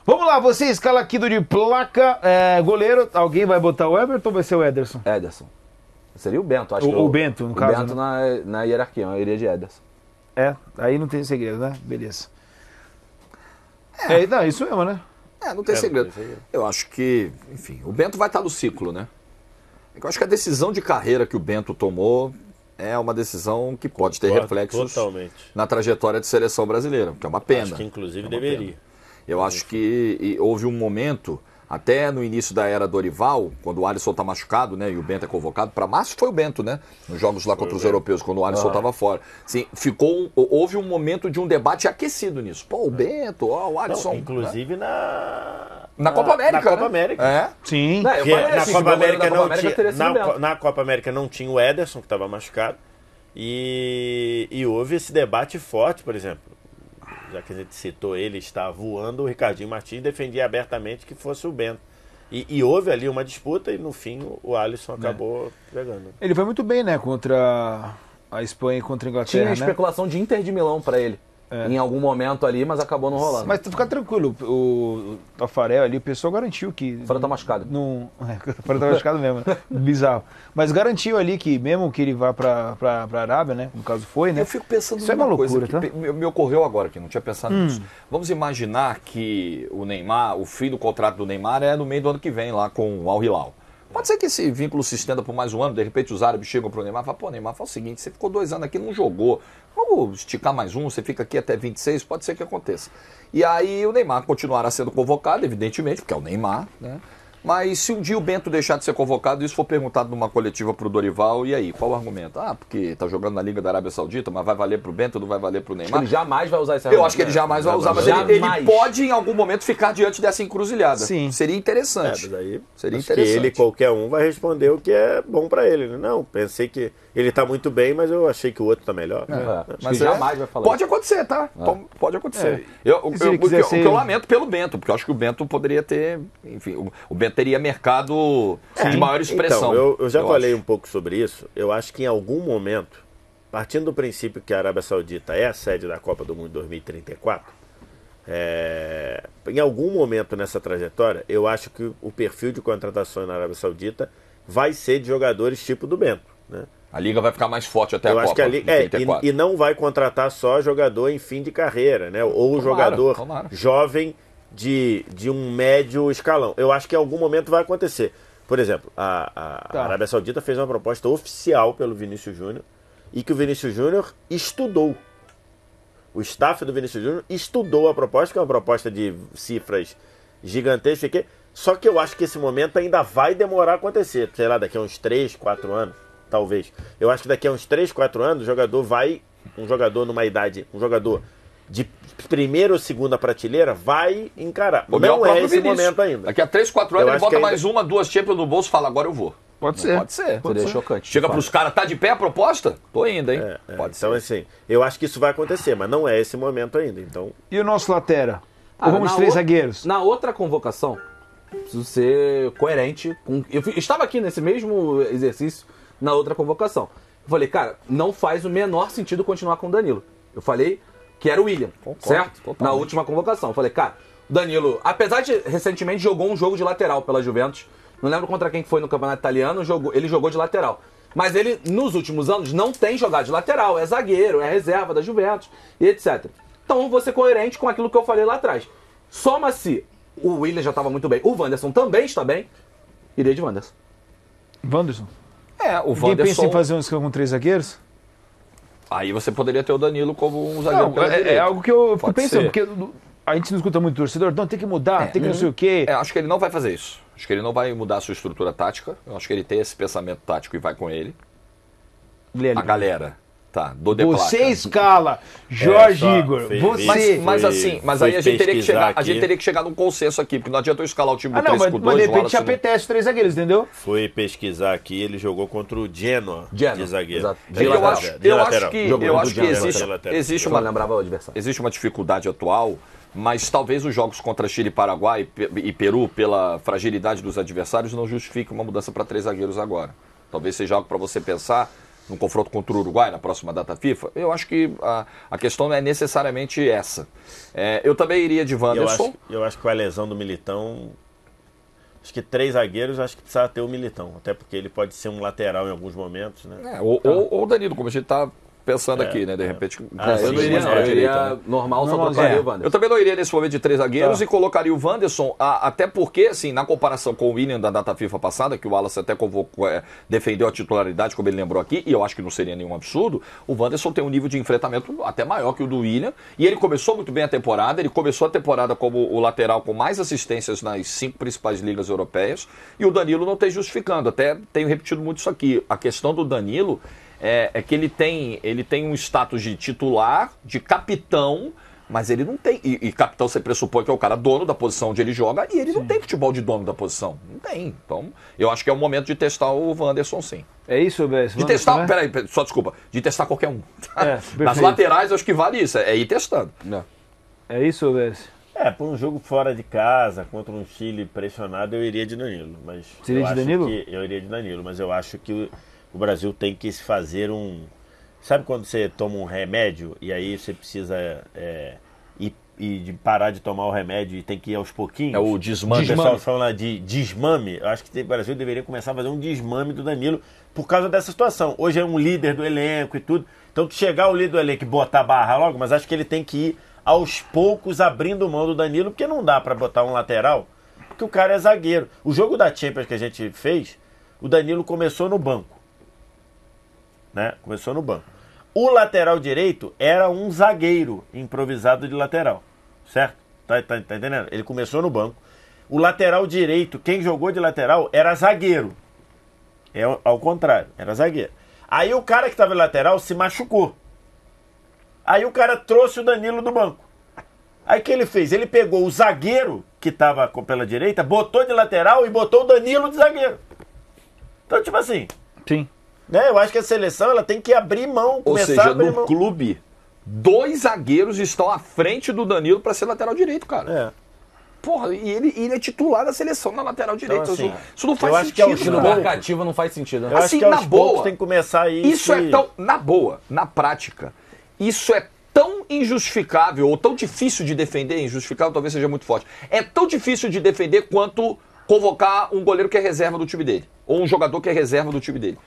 Vamos lá, você escala aqui do de placa, goleiro, alguém vai botar o Everton ou vai ser o Ederson? Ederson. Seria o Bento, acho que O Bento, no caso. O Bento, né? na hierarquia, eu iria de Ederson. Aí não tem segredo, né? Beleza. Não, isso mesmo, né? Não tem segredo. Eu acho que, enfim, o Bento vai estar no ciclo, né? Eu acho que a decisão de carreira que o Bento tomou é uma decisão que pode ter reflexos na trajetória de seleção brasileira, que é uma pena. Acho que inclusive deveria. Eu acho que houve um momento, até no início da era Dorival, quando o Alisson está machucado, né, e o Bento é convocado, para março foi o Bento, né, nos jogos lá contra os europeus, quando o Alisson estava fora. Assim, houve um momento de um debate aquecido nisso. Pô, o Bento, o Alisson... Não, inclusive né? Na Copa América, Na Copa América. Sim. Na Copa América não tinha, na Copa América não tinha o Ederson, que estava machucado, e houve esse debate forte, por exemplo. Já que a gente citou ele, está voando, o Ricardinho Martins defendia abertamente que fosse o Bento. E houve ali uma disputa e no fim o Alisson acabou pegando. Ele foi muito bem, né, contra a Espanha e contra a Inglaterra, Tinha especulação de Inter de Milão para ele. Em algum momento ali, mas acabou não rolando. Mas fica tranquilo, o Tafarel ali, o pessoal garantiu que... O Fora tá machucado. O Fora tá machucado mesmo, né? Bizarro. Mas garantiu ali que mesmo que ele vá pra Arábia, né? No caso foi, né? Eu fico pensando isso numa loucura, coisa que me ocorreu agora, que não tinha pensado nisso. Vamos imaginar que o Neymar, o fim do contrato do Neymar é no meio do ano que vem, lá com o Al Hilal. Pode ser que esse vínculo se estenda por mais um ano, de repente os árabes chegam pro Neymar e falam, pô, Neymar, fala o seguinte, você ficou 2 anos aqui, não jogou, vamos esticar mais um, você fica aqui até 26, pode ser que aconteça. E aí o Neymar continuará sendo convocado, evidentemente, porque é o Neymar, né? Mas se um dia o Bento deixar de ser convocado, isso for perguntado numa coletiva pro Dorival, e aí, qual o argumento? Porque tá jogando na Liga da Arábia Saudita, mas vai valer pro Bento, não vai valer pro Neymar? Ele jamais vai usar esse argumento. Eu acho que ele jamais vai usar, mas ele pode em algum momento ficar diante dessa encruzilhada. Sim. Seria interessante. Seria interessante. Ele, qualquer um, vai responder o que é bom pra ele. Não, pensei que ele tá muito bem, mas eu achei que o outro tá melhor. Mas jamais vai falar. Pode acontecer, tá? Pode acontecer. O que eu lamento pelo Bento, porque eu acho que o Bento poderia ter, enfim, o Bento teria mercado de maior expressão. Então, eu já falei um pouco sobre isso. Eu acho que em algum momento, partindo do princípio que a Arábia Saudita é a sede da Copa do Mundo 2034, em algum momento nessa trajetória, eu acho que o perfil de contratações na Arábia Saudita vai ser de jogadores tipo do Bento, né? A Liga vai ficar mais forte até a Copa. Eu acho que e não vai contratar só jogador em fim de carreira, né? Ou jogador jovem de um médio escalão. Eu acho que em algum momento vai acontecer. Por exemplo, a Arábia Saudita fez uma proposta oficial pelo Vinícius Júnior e que o Vinícius Júnior estudou. O staff do Vinícius Júnior estudou a proposta, que é uma proposta de cifras gigantescas. Só que eu acho que esse momento ainda vai demorar a acontecer. Sei lá, daqui a uns 3, 4 anos, talvez. Eu acho que daqui a uns 3, 4 anos, um jogador numa idade, um jogador de primeira ou segunda prateleira vai encarar. Não é esse momento ainda. Daqui a 3, 4 anos ele bota mais 2 Champions no bolso e fala, agora eu vou. Pode ser. Seria chocante. Chega pros caras, tá de pé a proposta? Tô indo, hein? Pode ser. Então, assim, eu acho que isso vai acontecer, mas não é esse momento ainda. Então... E o nosso lateral? Ou vamos de 3 zagueiros? Na outra convocação, preciso ser coerente. Eu estava aqui nesse mesmo exercício na outra convocação. Eu falei, cara, não faz o menor sentido continuar com o Danilo. Eu falei que era o William, certo? Totalmente. Na última convocação. Eu falei, cara, o Danilo, apesar de recentemente jogou um jogo de lateral pela Juventus, não lembro contra quem foi no campeonato italiano, ele jogou de lateral. Mas ele, nos últimos anos, não tem jogado de lateral, é zagueiro, é reserva da Juventus e etc. Então eu vou ser coerente com aquilo que eu falei lá atrás. Soma-se, o William já estava muito bem, o Wanderson também está bem, irei de Wanderson. Wanderson? O Wanderson... Quem pensa em fazer um esquema com 3 zagueiros? Aí você poderia ter o Danilo como um zagueiro. Não, é algo que eu fico pensando, porque a gente não escuta muito torcedor, não, tem que mudar, tem que não sei o quê. Acho que ele não vai fazer isso. Acho que ele não vai mudar a sua estrutura tática. Eu acho que ele tem esse pensamento tático e vai com ele. A galera, do de Você placa. Escala, Jorge Igor, você... Mas aí a gente teria que chegar num consenso aqui, porque não adianta eu escalar o time do 3 com 2. Mas de repente te apetece 3 zagueiros, entendeu? Fui pesquisar aqui, ele jogou contra o Genoa de zagueiro. Eu acho que existe uma dificuldade atual, mas talvez os jogos contra Chile, Paraguai e Peru, pela fragilidade dos adversários, não justifiquem uma mudança para 3 zagueiros agora. Talvez seja algo para você pensar no confronto contra o Uruguai na próxima data FIFA, eu acho que a questão não é necessariamente essa. Eu também iria de Wanderson. Eu acho que com a lesão do Militão, acho que 3 zagueiros, acho que precisava ter o Militão, até porque ele pode ser um lateral em alguns momentos, né? Ou o Danilo, como a gente está pensando aqui, né? De repente. Eu não iria normal, só trocaria o Wanderson. Eu também não iria nesse momento de 3 zagueiros e colocaria o Wanderson, até porque, assim, na comparação com o William da data FIFA passada, que o Wallace até convocou, defendeu a titularidade, como ele lembrou aqui, e eu acho que não seria nenhum absurdo, o Wanderson tem um nível de enfrentamento até maior que o do William, e ele começou muito bem a temporada, ele começou a temporada como o lateral com mais assistências nas 5 principais ligas europeias, e o Danilo não tem justificando, até tenho repetido muito isso aqui, a questão do Danilo é que ele tem um status de titular, de capitão, mas ele não tem. E capitão você pressupõe que é o cara dono da posição onde ele joga, e ele não tem futebol de dono da posição. Não tem. Então, eu acho que é o momento de testar o Wanderson, sim. É isso, Bess? De testar, né? Peraí, só desculpa. De testar qualquer um. Nas laterais, eu acho que vale isso. É ir testando. É isso, Bess? Por um jogo fora de casa, contra um Chile pressionado, eu iria de Danilo. Mas Seria de Danilo? Eu iria de Danilo, mas eu acho que o Brasil tem que se fazer um... Sabe quando você toma um remédio e aí você precisa de parar de tomar o remédio e tem que ir aos pouquinhos? É o desmame. O pessoal fala de desmame. Eu acho que o Brasil deveria começar a fazer um desmame do Danilo por causa dessa situação. Hoje é um líder do elenco e tudo. Então, chegar o líder do elenco e botar barra logo, mas acho que ele tem que ir aos poucos abrindo mão do Danilo, porque não dá para botar um lateral, porque o cara é zagueiro. O jogo da Champions que a gente fez, o Danilo começou no banco. Começou no banco. O lateral direito era um zagueiro improvisado de lateral, certo? Tá entendendo? Ele começou no banco. O lateral direito, quem jogou de lateral era zagueiro. Ao contrário, era zagueiro. Aí o cara que estava de lateral se machucou. Aí o cara trouxe o Danilo do banco. Aí o que ele fez? Ele pegou o zagueiro que estava pela direita, botou de lateral e botou o Danilo de zagueiro. Então, tipo assim... Sim. Eu acho que a seleção ela tem que abrir mão, começar a abrir mão. Ou seja, no clube, 2 zagueiros estão à frente do Danilo para ser lateral direito, cara. Porra, e ele é titular da seleção na lateral direita. Então, assim, isso não faz sentido. Acho que no marcativo não faz sentido. Eu acho que na boa tem que começar isso é tão, na boa, na prática, isso é tão injustificável ou tão difícil de defender, injustificável talvez seja muito forte, é tão difícil de defender quanto convocar um goleiro que é reserva do time dele, ou um jogador que é reserva do time dele.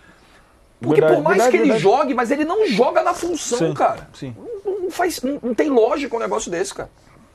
Porque por mais que ele jogue, mas ele não joga na função, cara. Sim. Não tem lógica um negócio desse, cara.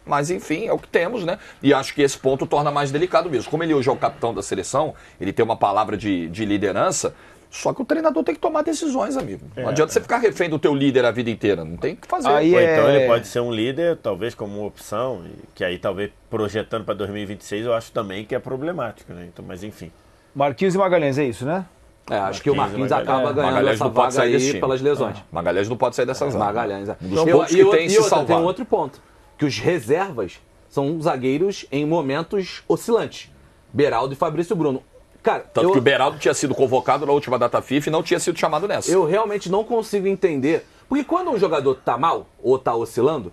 Mas enfim, é o que temos, né? E acho que esse ponto torna mais delicado mesmo. Como ele hoje é o capitão da seleção, ele tem uma palavra de liderança, só que o treinador tem que tomar decisões, amigo. Não adianta você ficar refém do teu líder a vida inteira, não tem o que fazer. Ou então ele pode ser um líder, talvez como uma opção, que aí talvez projetando para 2026 eu acho também que é problemático, né? Então, mas enfim. Marquinhos e Magalhães, é isso, né? Acho que o Marquinhos acaba ganhando essa vaga aí pelas lesões. Magalhães não pode sair dessa vaga. Magalhães, Um dos pontos que tem se salvar. Tem um outro ponto, que os reservas são zagueiros em momentos oscilantes. Beraldo e Fabrício Bruno. Cara, Tanto que o Beraldo tinha sido convocado na última data FIFA e não tinha sido chamado nessa. Eu realmente não consigo entender. Porque quando um jogador tá mal, ou tá oscilando,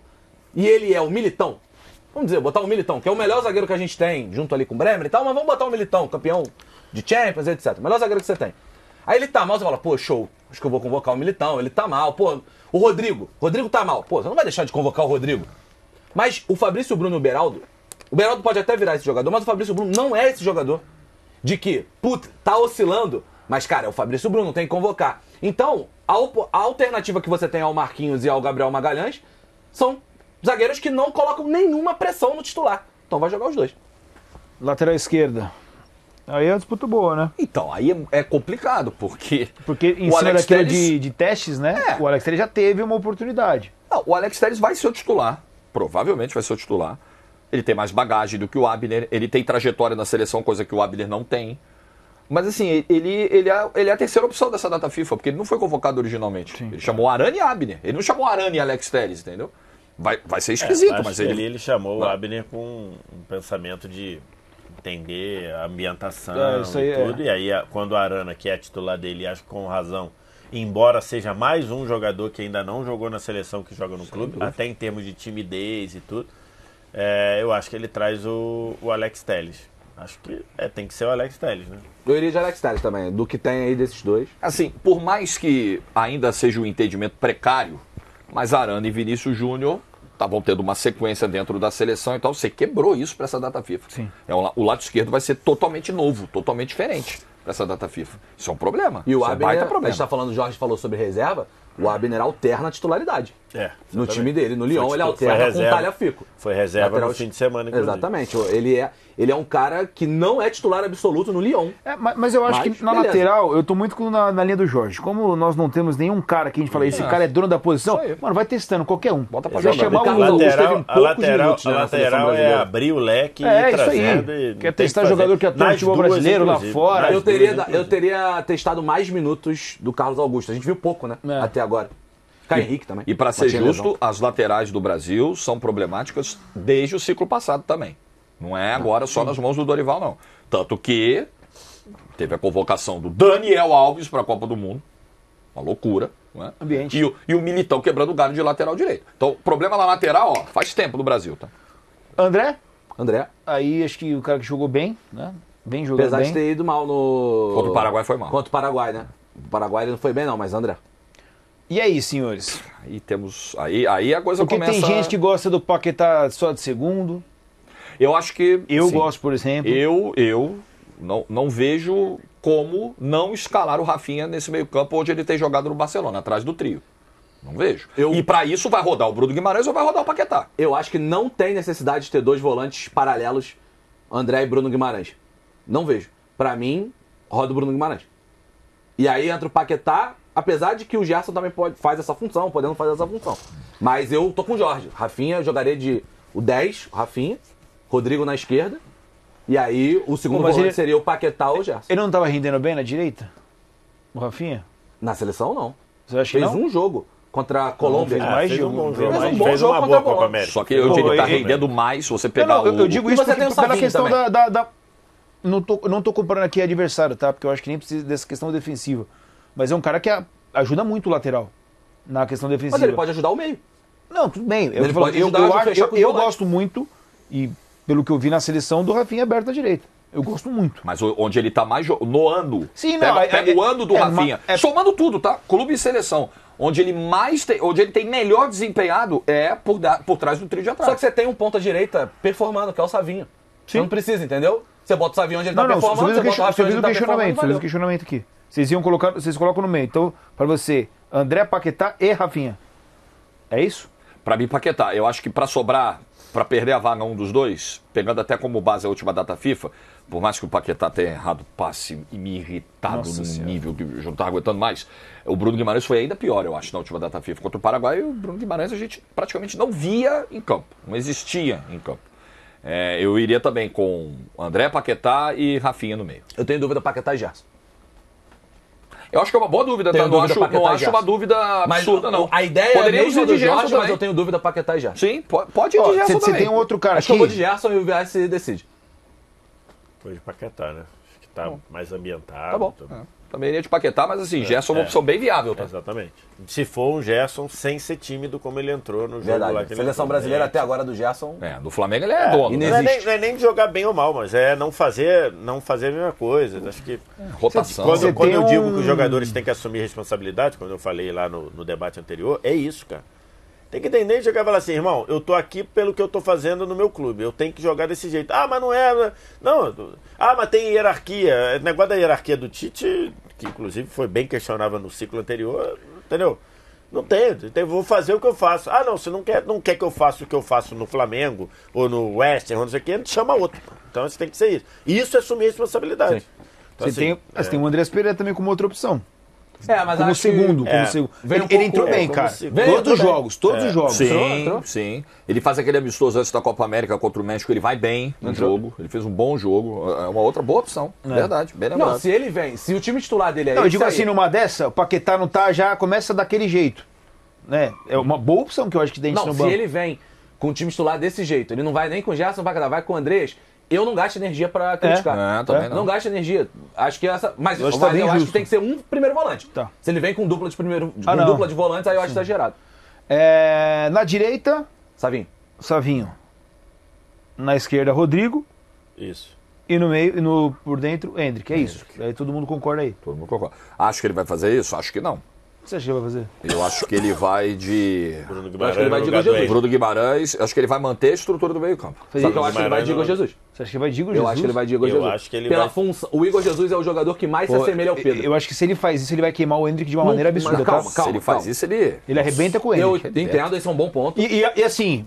e ele é o Militão, vamos dizer, botar o Militão, que é o melhor zagueiro que a gente tem, junto ali com o Bremer e tal, mas vamos botar o Militão, campeão de Champions, etc. O melhor zagueiro que você tem. Aí ele tá mal, você fala, pô, show, acho que eu vou convocar o Militão, ele tá mal, pô, o Rodrigo tá mal, pô, você não vai deixar de convocar o Rodrigo. Mas o Fabrício Bruno e o Beraldo pode até virar esse jogador, mas o Fabrício Bruno não é esse jogador. De que, puta, tá oscilando, mas, cara, é o Fabrício Bruno, tem que convocar. Então, a alternativa que você tem ao Marquinhos e ao Gabriel Magalhães são zagueiros que não colocam nenhuma pressão no titular. Então vai jogar os dois. Lateral esquerda. Aí é uma disputa boa, né? Então, aí é complicado, porque em cima daquilo de testes, né? O Alex Telles já teve uma oportunidade. Não, o Alex Telles vai ser o titular. Provavelmente vai ser o titular. Ele tem mais bagagem do que o Abner, ele tem trajetória na seleção, coisa que o Abner não tem. Mas assim, ele é a terceira opção dessa data FIFA, porque ele não foi convocado originalmente. Sim. Ele chamou Arana e Abner. Ele não chamou Arana e Alex Telles, entendeu? Vai ser esquisito, mas ele chamou o Abner com um pensamento de entender a ambientação e tudo. E aí, quando o Arana, que é titular dele, acho que com razão, embora seja mais um jogador que ainda não jogou na seleção, que joga no clube, até em termos de timidez e tudo, eu acho que ele traz o Alex Telles. Acho que tem que ser o Alex Telles, né? Eu iria de Alex Telles também, do que tem aí desses dois. Assim, por mais que ainda seja um entendimento precário, mas Arana e Vinícius Júnior estavam tendo uma sequência dentro da seleção, então você quebrou isso para essa data FIFA. Sim. O lado esquerdo vai ser totalmente novo, totalmente diferente para essa data FIFA. Isso é um problema. E o Isso é um Abner, baita a problema. gente tá falando, o Jorge falou sobre reserva, o Abner alterna a titularidade. No time dele. No Lyon ele alterna com o Talhafico. Foi reserva no fim de semana, inclusive. Exatamente. Ele é um cara que não é titular absoluto no Lyon. Mas eu acho que na beleza. lateral, eu tô muito na linha do Jorge. Como nós não temos nenhum cara que a gente fala, esse cara é dono da posição, Isso aí. mano, vai testando qualquer um. Bota pra Vai jogar. chamar Ricardo o Augusto teve A poucos lateral, minutos, né, a na seleção lateral é brasileira. abrir o leque e ir Isso aí. trazendo. Quer testar jogador que atua no futebol brasileiro lá fora. Eu teria testado mais minutos do Carlos Augusto. A gente viu pouco, né? É. Até agora. Caio Henrique também. E para ser Mas tinha justo, lesão. as laterais do Brasil são problemáticas desde o ciclo passado também. Não é agora só nas mãos do Dorival, não. Tanto que teve a convocação do Daniel Alves para a Copa do Mundo. Uma loucura. Não é? Ambiente. E o Militão quebrando o galho de lateral direito. Então, problema na lateral, ó, faz tempo no Brasil. Tá? André, André, aí acho que o cara que jogou bem, né? Bem jogando apesar bem. de ter ido mal no... Contra o Paraguai foi mal. Contra o Paraguai, né? O Paraguai ele não foi bem não, mas André. E aí, senhores? Aí temos. Aí a coisa Porque começa. tem gente que gosta do Paquetá só de segundo. Eu acho que. Eu sim. gosto, por exemplo. Eu não vejo como não escalar o Rafinha nesse meio-campo onde ele tem jogado no Barcelona, atrás do trio. Não vejo. E para isso vai rodar o Bruno Guimarães ou vai rodar o Paquetá? Eu acho que não tem necessidade de ter dois volantes paralelos, André e Bruno Guimarães. Não vejo. Pra mim, roda o Bruno Guimarães. E aí entra o Paquetá, apesar de que o Gerson também faz essa função, podendo fazer essa função. Mas eu tô com o Jorge. Rafinha, eu jogaria de o 10, o Rafinha, Rodrigo na esquerda, e aí o segundo volante seria o Paquetá ou o Gerson. Ele não tava rendendo bem na direita? O Rafinha? Na seleção, não. Você acha que Fez não? um jogo contra a Colômbia. fez mais fez de um bom um. jogo. Fez um Mas bom fez jogo uma contra a boa Copa Colômbia. América. Só que hoje ele tá eu- rendendo mais, se você pegar Não, eu digo E isso você tem o pela Savinho questão também. da. Não tô comparando aqui adversário, tá? Porque eu acho que nem precisa dessa questão defensiva. Mas é um cara que ajuda muito o lateral na questão defensiva. Mas ele pode ajudar o meio. Não, tudo bem. Ele pode ajudar a fechar com os eu volantes. gosto muito, e pelo que eu vi na seleção, do Rafinha aberto à direita. Eu gosto muito. Mas onde ele tá mais no ano. Sim, pega, não, pega o ano do Rafinha. Somando tudo, tá? Clube e seleção. Onde ele mais tem, onde ele tem melhor desempenhado é por trás do trio de atrás. Só que você tem um ponta-direita performando, que é o Savinho. Você não precisa, entendeu? Você bota o Savinho onde ele tá performando, você bota o Rafinha onde ele tá performando, Só fiz o questionamento aqui. Vocês colocam no meio. Então, para você, André, Paquetá e Rafinha. É isso? Pra mim, Paquetá. Eu acho que pra sobrar, pra perder a vaga um dos dois, pegando até como base a última data FIFA, por mais que o Paquetá tenha errado passe e me irritado Nossa num Senhora. nível que eu não tava aguentando mais, o Bruno Guimarães foi ainda pior, eu acho, na última data FIFA. Contra o Paraguai, o Bruno Guimarães a gente praticamente não via em campo, não existia em campo. Eu iria também com André, Paquetá e Rafinha no meio. Eu tenho dúvida Paquetá e Gerson. Eu acho que é uma boa dúvida, tá? Tenho Não dúvida acho, Paquetá não e acho Gerson. uma dúvida absurda, não. A ideia Poderíamos é a mesma ir de do Gerson Jorge, mas também. eu tenho dúvida Paquetá e Gerson. Sim, pode ir de Gerson Você também. tem um outro cara Acho que eu aqui. vou de Gerson e o VS decide. Foi de Paquetá, né? Acho que tá mais ambientado. Tá bom. Também iria de Paquetá, mas assim, Gerson é uma é. opção bem viável, tá? Exatamente. Se for um Gerson sem ser tímido como ele entrou no jogo lá. Verdade. que ele Seleção entrou. brasileira até agora do Gerson. No Flamengo ele é dono. e né? Não é, existe. não é nem de jogar bem ou mal, mas é não fazer a mesma coisa. Acho que Rotação. quando tem eu digo um- que os jogadores têm que assumir responsabilidade, quando eu falei lá no debate anterior, é isso, cara. Tem que entender e jogar e falar assim, irmão, eu tô aqui pelo que eu tô fazendo no meu clube. Eu tenho que jogar desse jeito. Ah, mas não é. Não. Ah, mas tem hierarquia. O negócio da hierarquia do Tite, que inclusive foi bem questionável no ciclo anterior, entendeu? Não tem. Então, vou fazer o que eu faço. Ah, não, você não quer que eu faça o que eu faço no Flamengo ou no Western, ou não sei o quê, chama outro. Então você tem que ser isso. E isso é assumir responsabilidade. Sim. Então, Você tem o Andrés Pereira também como outra opção. Mas Como acho segundo. que... Como segundo. Vem um Ele pouco- entrou bem, como cara. segundo. Todos os jogos, todos os jogos. Sim, Entrou? sim. Ele faz aquele amistoso antes da Copa América contra o México, ele vai bem no jogo. Ele fez um bom jogo. É uma outra boa opção. Verdade, bem lembrado. Não, se ele vem, se o time titular dele é Não, eu esse digo aí, assim, numa dessa, o Paquetá não tá, já começa daquele jeito. Né? É uma boa opção que eu acho que tem Não, no se banco. ele vem com o time titular desse jeito, ele não vai nem com o Gerson, vai com o Andrés, eu não gasto energia pra criticar. também não. Não gasto energia. Acho que essa. Mas Eu acho eu, que tá bem acho justo. que tem que ser um primeiro volante. Tá. Se ele vem com dupla de primeiro. Ah, com não. dupla de volantes, aí eu acho exagerado. Na direita, Savinho. Savinho. Na esquerda, Rodrigo. Isso. E no meio, por dentro, Endrick. É isso. Aí todo mundo concorda aí. Todo mundo concorda. Acho que ele vai fazer isso? Acho que não. O que você acha que ele vai fazer? Eu acho que ele vai de... Bruno Eu acho que ele vai de Igor Guimarães. Jesus. Bruno Guimarães. Acho que ele vai manter a estrutura do meio campo. Só que eu acho que ele vai de Igor Jesus. Você acha que vai de Igor Eu Jesus? acho que ele vai de Igor Eu Jesus. acho que ele Pela vai- função, o Igor Jesus é o jogador que mais se assemelha ao Pedro. Eu acho que se ele faz isso, ele vai queimar o Endrick de uma maneira Mas absurda, calma, tá? Se ele faz isso, ele... Ele arrebenta com o Eu Endrick. entendo, esse é um bom ponto. E assim,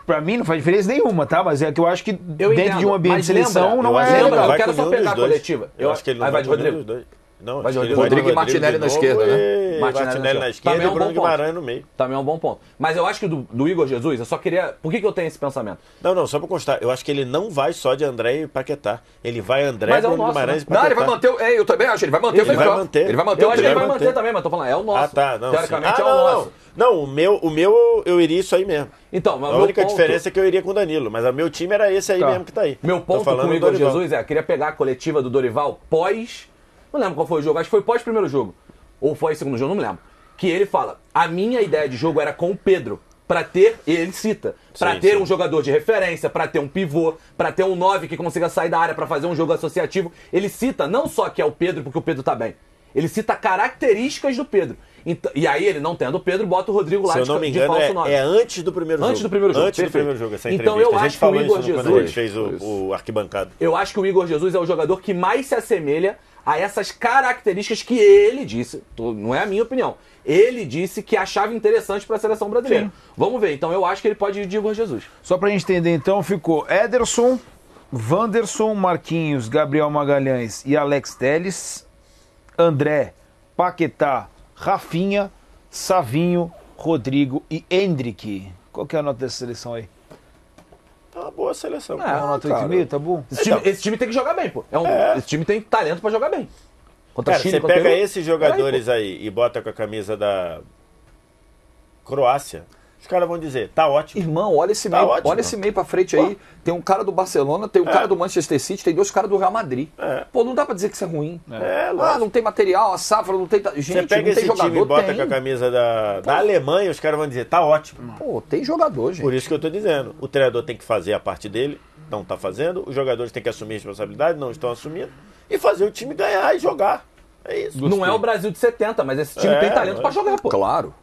pra mim não faz diferença nenhuma, tá? Mas é que eu acho que Eu dentro entendo, de um ambiente mas de seleção lembra, não eu acho é que ele lembra, não legal. vai eu quero com só nenhum pegar dos a dois. coletiva. Eu acho que ele não Aí vai vai de com nenhum Rodrigo. dos dois. Não, Vai de acho que ele Rodrigo. Rodrigo vai e Martinelli na de esquerda, novo né? e Martinelli na esquerda Também e é um Bruno bom ponto. Guimarães no meio. Também é um bom ponto. Mas eu acho que do Igor Jesus, eu só queria... Por que eu tenho esse pensamento? Não, só pra constar, eu acho que ele não vai só de André e Paquetá. Ele vai André, Mas é o Bruno nosso, Guimarães né? e Paquetá. Não, ele vai manter... eu também acho. Ele vai manter Ele o meio vai campo. manter. Ele vai manter Eu o acho que ele meio vai campo. manter também, mas tô falando, é o nosso. Ah, tá. Não, Teoricamente sim. é o nosso. Não, o meu eu iria isso aí mesmo. Então, mas A o meu única ponto- diferença é que eu iria com o Danilo, mas o meu time era esse aí Tá. mesmo que tá aí. Meu Tô ponto falando com o do Igor Dorival. Jesus queria pegar a coletiva do Dorival pós... Não lembro qual foi o jogo, acho que foi pós primeiro jogo. Ou foi segundo jogo, não me lembro. Que ele fala, a minha ideia de jogo era com o Pedro. Pra ter, ele cita, pra Sim, ter sim. um jogador de referência, pra ter um pivô, pra ter um 9 que consiga sair da área pra fazer um jogo associativo. Ele cita não só que é o Pedro porque o Pedro tá bem. Ele cita características do Pedro. E aí ele, não tendo o Pedro, bota o Rodrigo lá Se eu não me de engano, falso 9. é antes do primeiro jogo. Antes do primeiro jogo, Antes do perfeito. primeiro jogo, essa Então entrevista. eu A gente acho que o falou Igor isso quando a gente Jesus- fez o arquibancado. Eu acho que o Igor Jesus é o jogador que mais se assemelha a essas características que ele disse, não é a minha opinião, ele disse que achava interessante para a seleção brasileira. Sim. Vamos ver, então eu acho que ele pode ir de Igor Jesus. Só pra gente entender então, ficou Ederson, Wanderson, Marquinhos, Gabriel Magalhães e Alex Telles, André, Paquetá, Rafinha, Savinho, Rodrigo e Endrick. Qual que é a nota dessa seleção aí? Tá uma boa seleção. É, Uma nota 8,5, tá bom? Esse time tem que jogar bem, pô. Esse time tem talento para jogar bem. Contra Cara, Chile, você contra pega Peru. esses jogadores aí e bota com a camisa da Croácia, os caras vão dizer, tá ótimo. Irmão, olha esse Tá meio, ótimo. olha esse meio pra frente aí. Tem um cara do Barcelona, tem um cara do Manchester City, tem 2 caras do Real Madrid. É. Pô, não dá pra dizer que isso é ruim. É, lógico. Não tem material, a safra não tem... Você Gente, pega não esse tem jogador, time e bota tem. com a camisa da Alemanha, os caras vão dizer, tá ótimo. Pô, tem jogador, gente. Por isso que eu tô dizendo, o treinador tem que fazer a parte dele, não tá fazendo, os jogadores têm que assumir a responsabilidade, não estão assumindo, e fazer o time ganhar e jogar. É isso. Não é o Brasil de 70, mas esse time É, tem talento para lógico. jogar, pô. Claro.